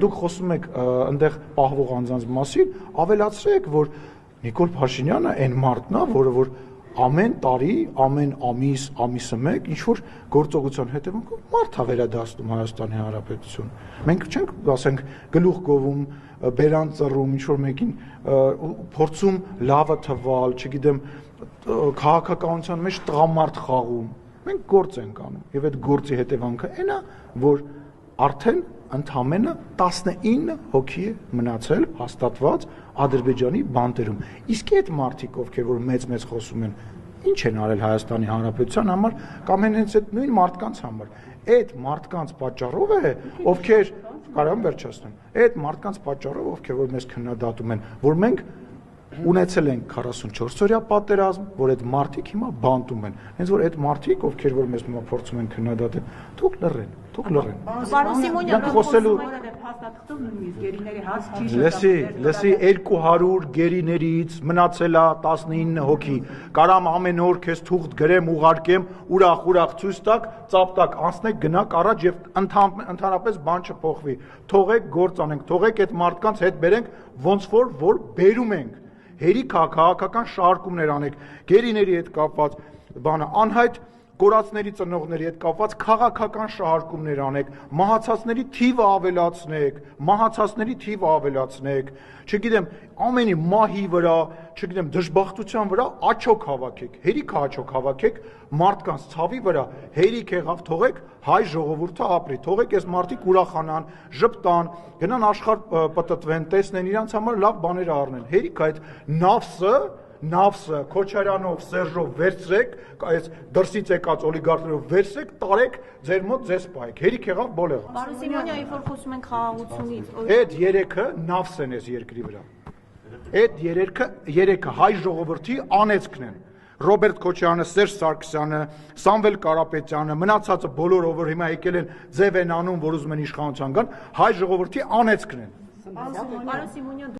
Դուք խոսում եք այնտեղ պահվող անձանց մասին, ավելացրեք, որ Նիկոլ Փաշինյանը այն մարդն է, որ ամեն տարի, ամեն ամիսը մեկ ինչ-որ գործողության հետևանքով մարդ է վերադասնում Հայաստանի Հանրապետություն։ Մենք չենք, ասենք, գլուխ գովում, բերան ծռում, ինչ-որ մեկին փորձում լավը թվալ, չգիտեմ, քաղաքականության մեջ տղամարդ խաղում։ Մենք գործ ենք անում, եւ այդ գործի հետևանքը այն է, որ արդեն ընդամենը 19 հոգի է մնացել հաստատված Ադրբեջանի բանտերում։ Իսկ այդ մարդիկ, ովքեր որ մեծ խոսում են, ինչ են արել Հայաստանի Հանրապետության համար կամ հենց այդ նույն մարդկանց համար։ Այդ մարդկանց պատճառով է, ովքեր կարող եմ վերջացնեմ։ Այդ մարդկանց պատճառով, ովքեր որ մեզ քննադատում են, որ մենք ունեցել ենք 44-օրյա պատերազմ, որ այդ մարդիկ հիմա բանտում են։ Հենց որ այդ մարդիկ, ովքեր որ մեզ հիմա փորձում են քննադատել, թող լռեն։ Պարոն Սիմոնյան, խոսելու լսի 200 գերիներից մնացել է 19 հոգի։ Կարամ ամեն օր քեզ թուղթ գրեմ, ուղարկեմ, ուրախ ցույց տակ, ծապտակ անցնեք, գնաք առաջ եւ ընդհանրապես բան չփոխվի։ Թողեք գործ անենք, թողեք այդ մարդկանց հետ բերենք ոնց որ բերում ենք։ Հերիք քաղաքական շարժումներ անեք, գերիների հետ կապված բանը անհայտ կորածների ծնողների հետ կապված քաղաքական շահարկումներ անեք, մահացածների թիվը ավելացնեք, չգիտեմ, ամենի մահի վրա, չգիտեմ, դժբախտության վրա աչոք հավաքեք, հերիք աչոք հավաքեք, մարդկանց ցավի վրա, հերիք եղավ, թողեք հայ ժողովուրդը ապրի, թողեք այս մարդիկ ուրախանան, ժպտան, գնան աշխարհ պտտվեն, տեսնեն իրանց համար լավ բաներ առնեն, հերիք այդ Նավսը, Քոչարյանով, Սերժով վերցրեք, այս դրսից եկած օլիգարխներով վերցրեք, տարեք ձեր մոտ ձեզ պահեք։ Հերիք եղավ բոլեղը։ Պարոն Սիմոնյան, երբ որ խոսում ենք խաղաղությունից, այդ երեքը նավս են այս երկրի վրա։ Այդ երեքը հայ ժողովրդի անեծքն են։ Ռոբերտ Քոչարյանը, Սերժ Սարգսյանը, Սամվել Կարապետյանը, մնացածը բոլորը, որ հիմա եկել են ձև են անում, որ ուզում են իշխանության գան, հայ ժողովրդի անեծքն են։ Պարոն Սիմոնյան